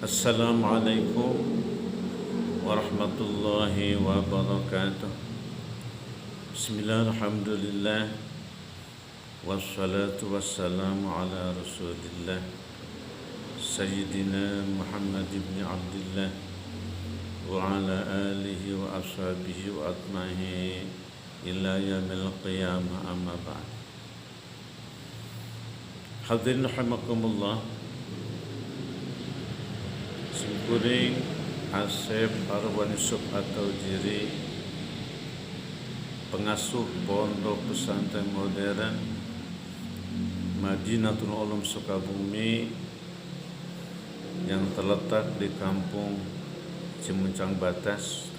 Assalamualaikum warahmatullahi wabarakatuh. Bismillah, alhamdulillah, wassalatu wassalamu ala rasulillah Sayyidina Muhammad ibn Abdullah wa ala alihi wa ashabihi wa atmahi ila yamil qiyamah, amma ba'd. Hadirin rahimakumullah, Singkuring Asep Arwani Sub atau diri pengasuh Pondok Pesantren Modern Madinatul Ulum Sukabumi yang terletak di Kampung Cimuncang Batas,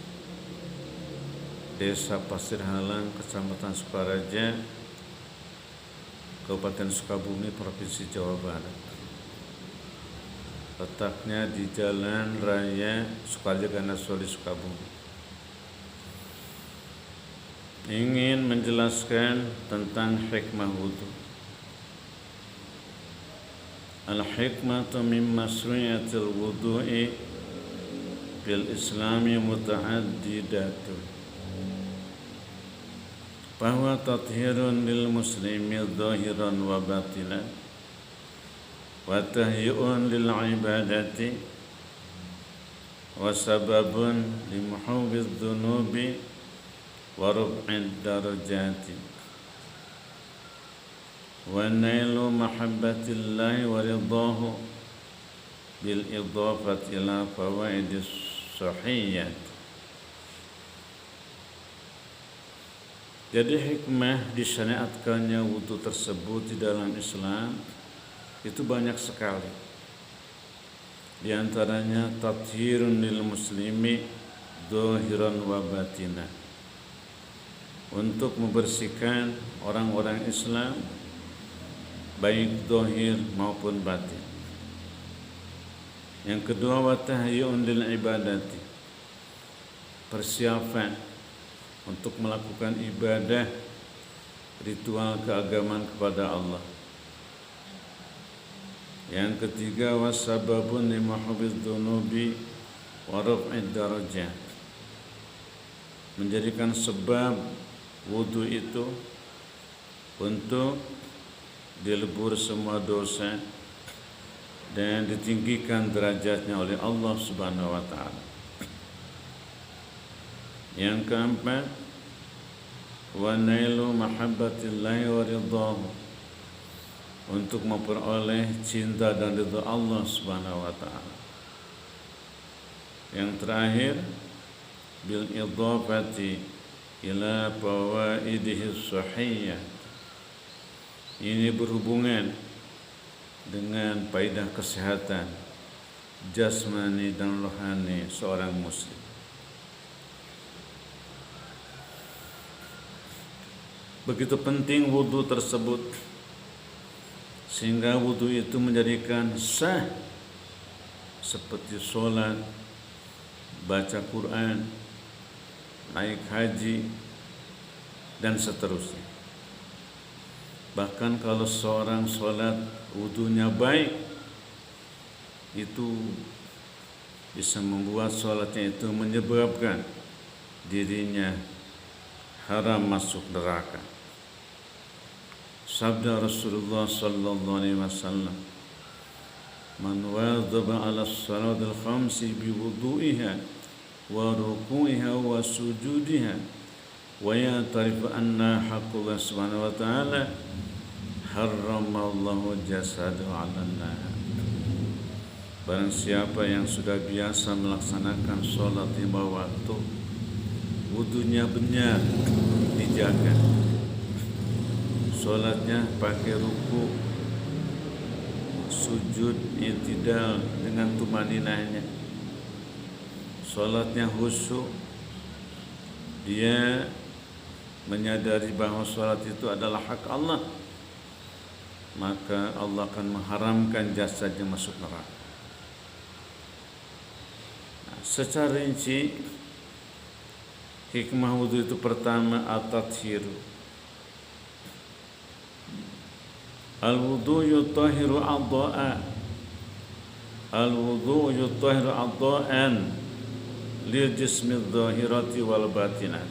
Desa Pasir Halang, Kecamatan Sukaraja, Kabupaten Sukabumi, Provinsi Jawa Barat. Letaknya di Jalan Raya Sukaja Ganasoli, Sukabumi. Ingin menjelaskan tentang hikmah wudu. Al-hikmatu min masru'iyatil wudu'i bil islami muta'addidatun. Bahwa tathirun lil muslimi zahiran wa batinan, wa tahyu'un lil ibadati, wa sababun li muhawwiz dhunubi wa rub'id darajati, wa nailu mahabbatillahi wa ridahu bil idhafati ila fawaidis sahiyyat. Jadi hikmah disyariatkannya wudu tersebut di dalam Islam itu banyak sekali. Di antaranya tathhirun lil muslimi dhahiran wa batinan, untuk membersihkan orang-orang Islam baik zahir maupun batin. Yang kedua, wa tahyu'un lil ibadati, persiapan untuk melakukan ibadah ritual keagamaan kepada Allah. Yang ketiga, wasababun li muhawwiz dzunubi wa raf'id darajat, menjadikan sebab wudu itu untuk dilebur semua dosa dan ditinggikan derajatnya oleh Allah Subhanahu wa taala. Yang keempat, wa nailu mahabbatillahi wa ridahu, untuk memperoleh cinta dan ridha Allah Subhanahu wa taala. Yang terakhir, bil idhafati ila fawaidihi shahiyyah, ini berhubungan dengan faedah kesehatan jasmani dan rohani seorang muslim. Begitu penting wudu tersebut, sehingga wudu itu menjadikan sah seperti sholat, baca Quran, naik haji, dan seterusnya. Bahkan kalau seorang sholat wudunya baik, itu bisa membuat sholatnya itu menyebabkan dirinya haram masuk neraka. Sabda Rasulullah sallallahu alaihi wasallam, man wadhaba ala salatil khamsi bi wudu'iha wa ruku'iha wa sujudiha wa ya'tarifu anna haqqullah subhanahu wa ta'ala harramallahu jasadahu 'alan nar. Barang siapa yang sudah biasa melaksanakan sholat lima waktu, wudunya benar dijaga, sholatnya pakai ruku, sujud i'tidal dengan tumaninahnya, sholatnya khusyuk, dia menyadari bahwa sholat itu adalah hak Allah, maka Allah akan mengharamkan jasadnya masuk neraka. Nah, secara rinci hikmah wudu itu pertama at-tathhiru. Al-wudu yutahiru a'dha'a, Al-wudu yutahhiru a'dha'an lil jismi adh-dhahirati wal batinat.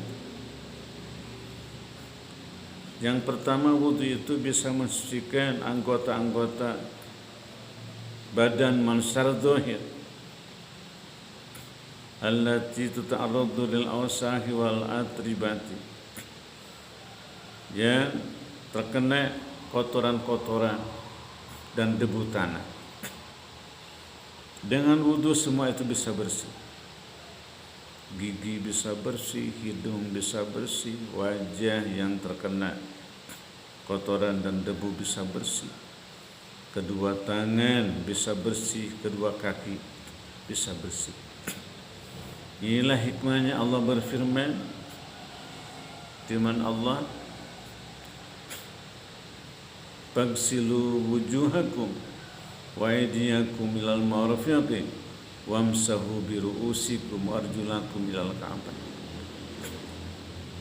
Yang pertama, wudu itu bisa mensucikan anggota-anggota badan manusia zahir allati tata'arradu lil awsahi wal atribati, yang terkena kotoran-kotoran dan debu tanah. Dengan wudu semua itu bisa bersih. Gigi bisa bersih, hidung bisa bersih, wajah yang terkena kotoran dan debu bisa bersih, kedua tangan bisa bersih, kedua kaki bisa bersih. Inilah hikmahnya Allah berfirman, firman Allah, "Fagsilu wujuhakum wa aydiyakum ilal marafiqi wamsahu bi ru'usikum wa arjulakum ilal ka'bah."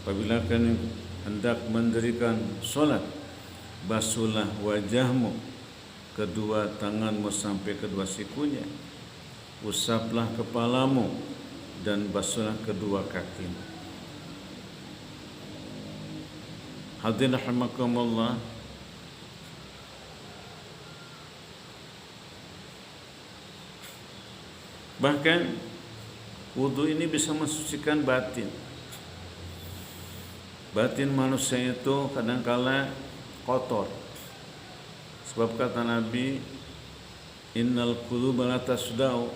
Apabila kalian hendak mendirikan solat, basuhlah wajahmu, kedua tanganmu sampai kedua sikunya, usaplah kepalamu, dan basuhlah kedua kakimu. Hadirin rahimakumullah, bahkan wudu ini bisa mensucikan batin. Batin manusia itu kadangkala kotor. Sebab kata Nabi, innal quluba la tasda'u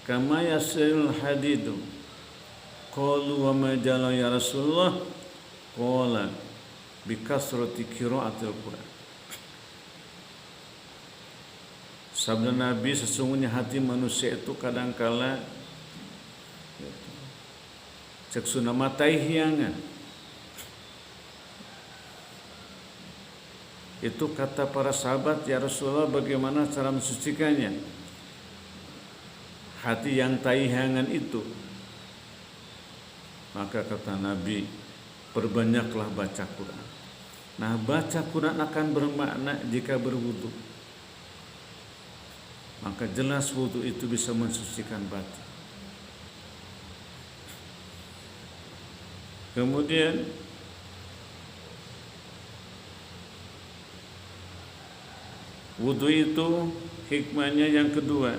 kama yasirul hadidu. Qalu wa ma jala ya Rasulullah? Qala bi kasrati qira'atil Qur'an. Sabda Nabi, sesungguhnya hati manusia itu kadangkala ceksuna matai hiangan. Itu kata para sahabat, ya Rasulullah, bagaimana cara mensucikannya? Hati yang taihangan itu. Maka kata Nabi, perbanyaklah baca Quran. Nah, baca Quran akan bermakna jika berwudu. Maka jelas wudu itu bisa mensucikan batin. Kemudian wudu itu hikmahnya yang kedua,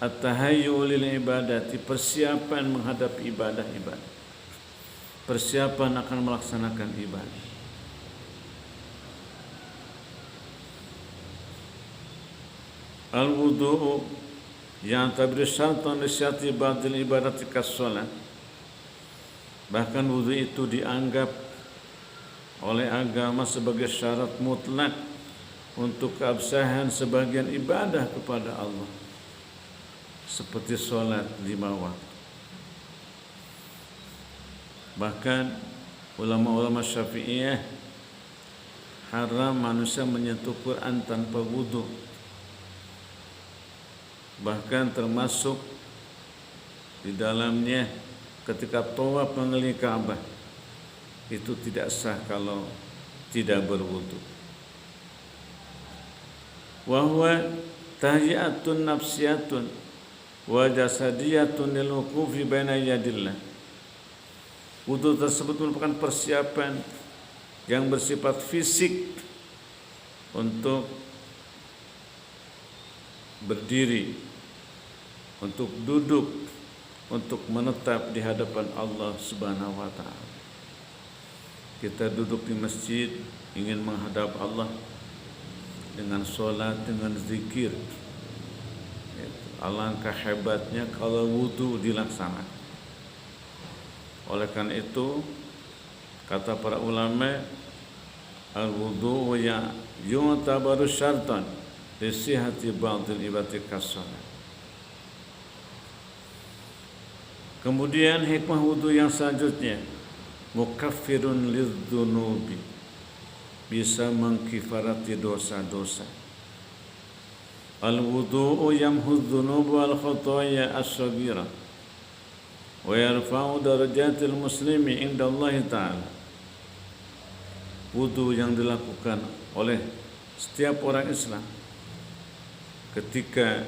at-tahayyu lil ibadati, persiapan menghadapi ibadah-ibadah, persiapan akan melaksanakan ibadah. Al-wudu yang tabir syartan lisyati ba'dil ibadati kas-shalah. Bahkan wudu itu dianggap oleh agama sebagai syarat mutlak untuk keabsahan sebagian ibadah kepada Allah, seperti sholat 5 waktu. Bahkan ulama-ulama Syafi'iyah haram manusia menyentuh Quran tanpa wudu. Bahkan termasuk di dalamnya ketika tawaf mengelilingi Ka'bah, itu tidak sah kalau tidak berwudu. Wa huwa tahiyatun nafsiyatun wa jasadiyatun lil wuqufi baina yadillah. Wudu tersebut merupakan persiapan yang bersifat fisik untuk berdiri, untuk duduk, untuk menetap di hadapan Allah Subhanahu wa taala. Kita duduk di masjid ingin menghadap Allah dengan sholat, dengan zikir. Alangkah hebatnya kalau wudu dilaksanakan. Oleh karena itu, kata para ulama, al-wudu ya yu'tabaru syartan lisihati ba'dil ibadati kas-shalah. Kemudian hikmah wudu yang selanjutnya, mukaffirun lidzunubi, bisa mengkifarati dosa-dosa. Al-wudu'u yamhu dzunuba wal khataaya as-saghira wa yarfa'u darajatil muslimi inda Allah Ta'ala. Wudu yang dilakukan oleh setiap orang Islam ketika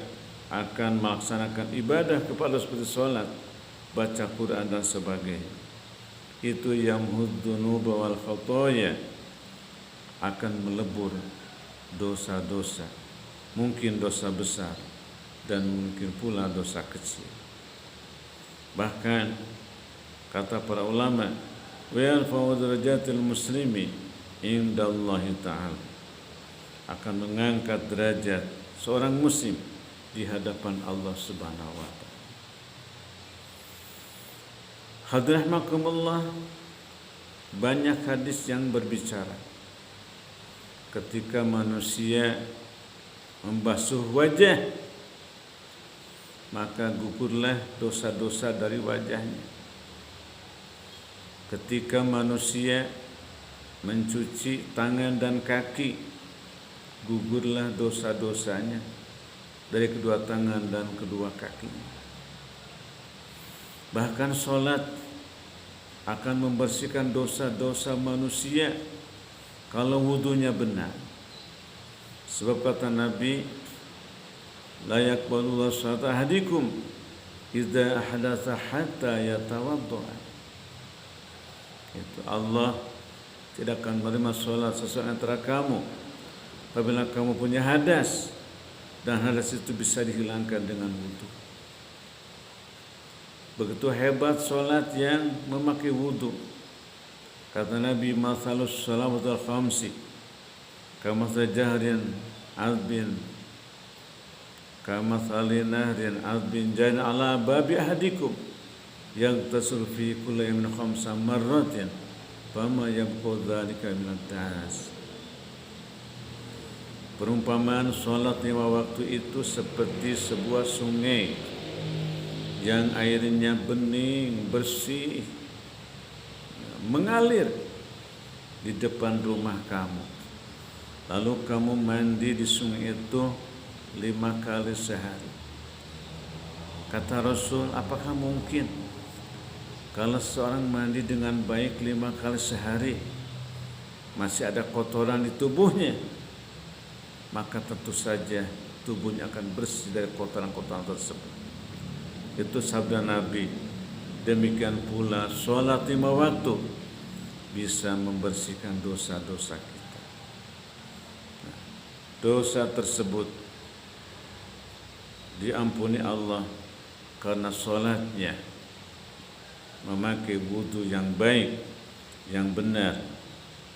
akan melaksanakan ibadah kepada seperti sholat, baca Quran dan sebagainya. Itu yamhud dunuba wal khotoya, akan melebur dosa-dosa, mungkin dosa besar dan mungkin pula dosa kecil. Bahkan kata para ulama, wa yarfa'u darajatil muslimi indallahi ta'ala, akan mengangkat derajat seorang muslim di hadapan Allah Subhanahu wa taala. Hadirin rahimakumullah, banyak hadis yang berbicara ketika manusia membasuh wajah, maka gugurlah dosa-dosa dari wajahnya. Ketika manusia mencuci tangan dan kaki, gugurlah dosa-dosanya dari kedua tangan dan kedua kakinya. Bahkan sholat akan membersihkan dosa-dosa manusia kalau wudunya benar. Sebab kata Nabi, la yaqbalullahu sholata ahadikum idza ahdatsa hatta yatawadda. Itu Allah tidak akan menerima sholat seseorang antara kamu apabila kamu punya hadas, dan hadas itu bisa dihilangkan dengan wudu. Begitu hebat sholat yang memakai wudu. Kata Nabi, mathalus salawatul khamsi kamathali jahrin azbin kamathali nahrin azbin jan ala babi ahadikum yang tasul fi kulli min khamsa marratin fama yabqa dzalika min ad-das. Perumpamaan sholat 5 waktu itu seperti sebuah sungai yang airnya bening, bersih, mengalir di depan rumah kamu. Lalu kamu mandi di sungai itu 5 kali sehari. Kata Rasul, apakah mungkin kalau seorang mandi dengan baik 5 kali sehari masih ada kotoran di tubuhnya? Maka tentu saja tubuhnya akan bersih dari kotoran-kotoran tersebut. Itu sabda Nabi. Demikian pula sholat 5 waktu bisa membersihkan dosa-dosa kita. Nah, dosa tersebut diampuni Allah karena sholatnya memakai wudu yang baik, yang benar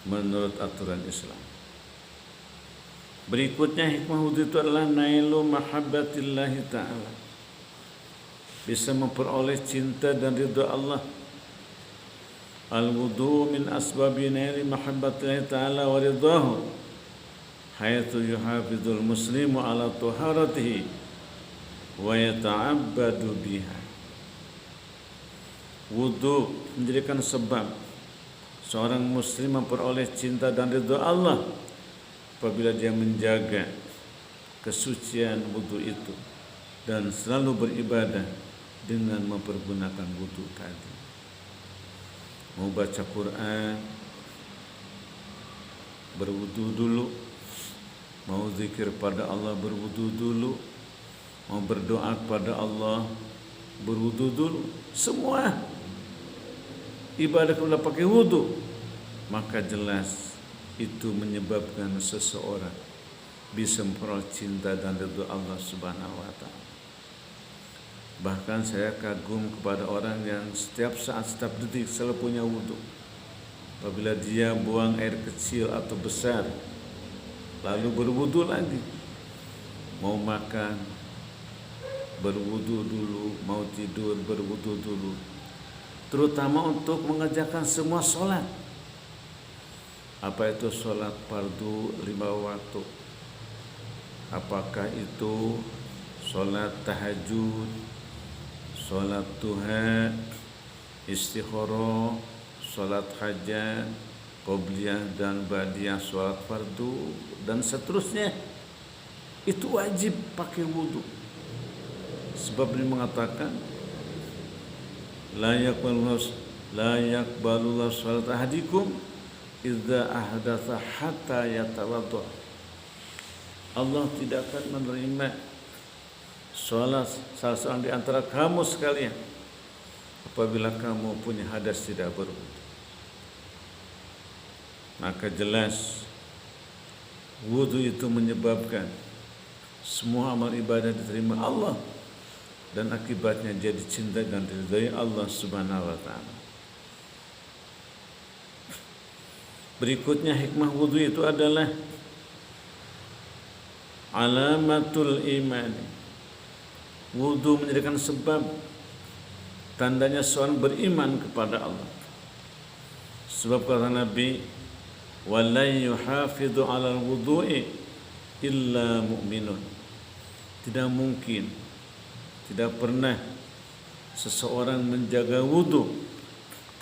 menurut aturan Islam. Berikutnya hikmah wudu itu adalah nailu mahabbatillahi ta'ala, bisa memperoleh cinta dan ridha Allah. Al-wudu min asbabi naili mahabbatillahi ta'ala wa ridahu, haitsu yuhafizul muslimu ala taharatihi wa yata'abbadu biha. Wudu menjadikan sebab seorang muslim memperoleh cinta dan ridha Allah apabila dia menjaga kesucian wudu itu dan selalu beribadah dengan mempergunakan wudu tadi. Mau baca Quran, berwudu dulu. Mau zikir pada Allah, berwudu dulu. Mau berdoa kepada Allah, berwudu dulu. Semua ibadah kalau pakai wudu, maka jelas itu menyebabkan seseorang bisa memperoleh cinta dan ridha Allah Subhanahu wa taala. Bahkan saya kagum kepada orang yang setiap saat, setiap detik selalu punya wudu. Apabila dia buang air kecil atau besar, lalu berwudu lagi. Mau makan, berwudu dulu. Mau tidur, berwudu dulu. Terutama untuk mengerjakan semua sholat. Apa itu sholat fardu 5 waktu? Apakah itu sholat tahajud, sholat duha, istikharah, sholat hajat, qobliyah dan ba'diyah, sholat fardu dan seterusnya? Itu wajib pakai wudu. Sebab ini mengatakan la yaqbalullahu sholat ahadikum idza ahdatsa hatta yatawadda. Allah tidak akan menerima salah seorang di antara kamu sekalian apabila kamu punya hadas tidak berwudu. Maka jelas wudu itu menyebabkan semua amal ibadah diterima Allah dan akibatnya jadi cinta dan diridhai Allah Subhanahu wa taala. Berikutnya hikmah wudu itu adalah alamatul iman. Wudu menjadikan sebab tandanya seorang beriman kepada Allah. Sebab kata Nabi, "Wala yuhafidhu 'alal wudu'i illa mu'minun." Tidak mungkin, tidak pernah seseorang menjaga wudu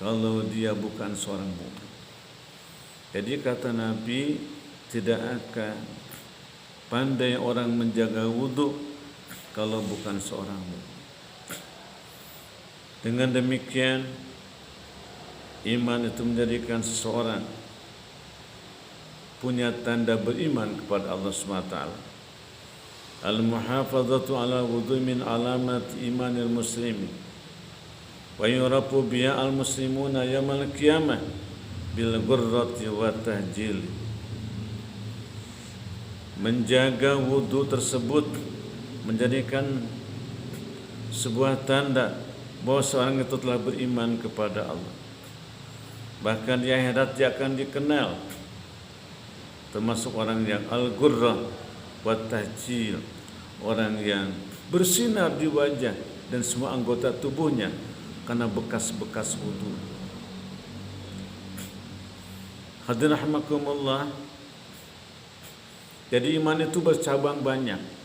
kalau dia bukan seorang mukmin. Jadi kata Nabi, tidak akan pandai orang menjaga wudu kalau bukan seorang mukmin. Dengan demikian iman itu menjadikan seseorang punya tanda beriman kepada Allah SWT. Al-muhafazatu ala wudu min alamat imanil muslimin wa yurafu biha al-muslimuna yaumil qiyamah bil ghurrati wa tahjil. Menjaga wudu tersebut menjadikan sebuah tanda bahwa seorang itu telah beriman kepada Allah. Bahkan di akhirat dia akan dikenal termasuk orang yang al-ghurrah wa tahjil, orang yang bersinar di wajah dan semua anggota tubuhnya karena bekas-bekas wudu. Hadirin rahimakumullah. Jadi iman itu bercabang banyak.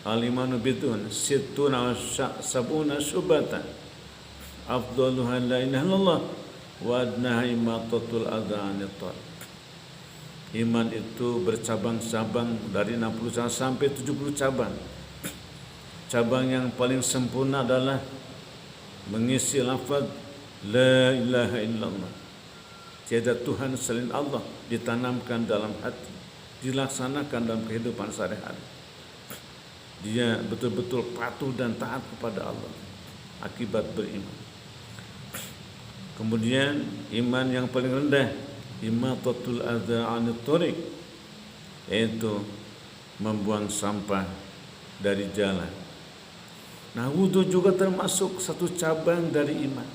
Al-imanu bid'un sittuna wa sab'una syubatan. Afdaluha la ilaha illallah wa adnaha imatatul adha anit thariq. Iman itu bercabang-cabang dari 60 sampai 70 cabang. Cabang yang paling sempurna adalah mengisi lafaz la ilaha illallah. Tiada Tuhan selain Allah ditanamkan dalam hati, dilaksanakan dalam kehidupan sehari-hari. Dia betul-betul patuh dan taat kepada Allah akibat beriman. Kemudian iman yang paling rendah, imatatul adza 'anit thariq, yaitu membuang sampah dari jalan. Nah, wudu juga termasuk satu cabang dari iman.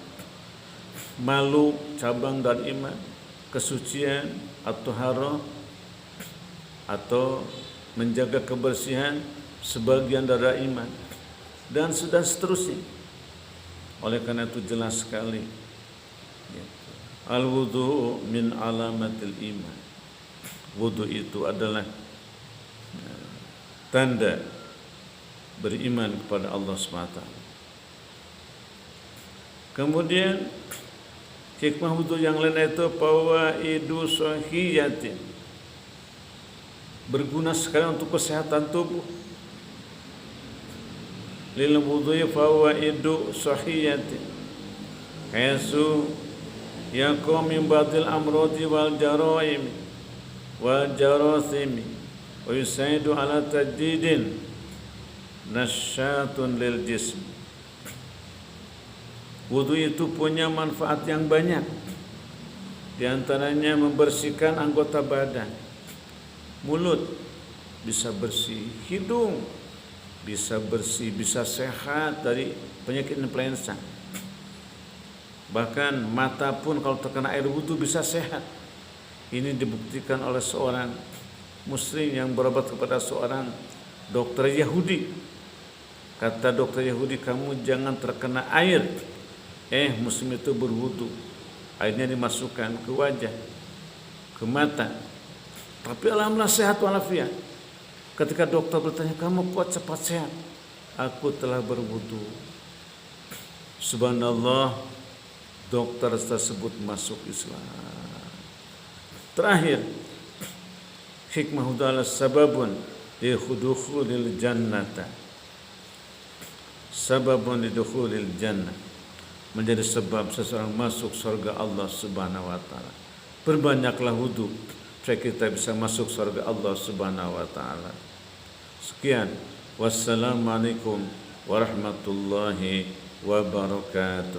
Malu cabang dari iman, kesucian atau hara atau menjaga kebersihan sebagian dari iman, dan sudah seterusnya. Oleh karena itu jelas sekali al-wudu min alamatil iman. Wudu itu adalah tanda beriman kepada Allah SWT. Kemudian hikmah wudu yang lain itu fawaidu sahihatin, berguna sekali untuk kesehatan tubuh. Lil wudu'i fawaidu sahihatin haitsu yaqum min ba'dil amradi wal jaraim wal jarathim wa yusaidu ala tajdidin nasyatun lil jism. Wudu itu punya manfaat yang banyak. Di antaranya membersihkan anggota badan. Mulut bisa bersih, hidung bisa bersih, bisa sehat dari penyakit influenza. Bahkan mata pun kalau terkena air wudu bisa sehat. Ini dibuktikan oleh seorang muslim yang berobat kepada seorang dokter Yahudi. Kata dokter Yahudi, kamu jangan terkena air. Muslim itu berwudu. Airnya dimasukkan ke wajah, ke mata. Tapi alhamdulillah sehat walafiat. Ketika dokter bertanya, kamu kok cepat sehat? Aku telah berwudu. Subhanallah, dokter tersebut masuk Islam. Terakhir, hikmah adalah sababun lidukhulil jannata. Sababun lidukhulil jannah, menjadi sebab seseorang masuk surga Allah Subhanahu wa taala. Perbanyaklah wudu supaya kita bisa masuk surga Allah Subhanahu wa taala. Sekian, wassalamualaikum warahmatullahi wabarakatuh.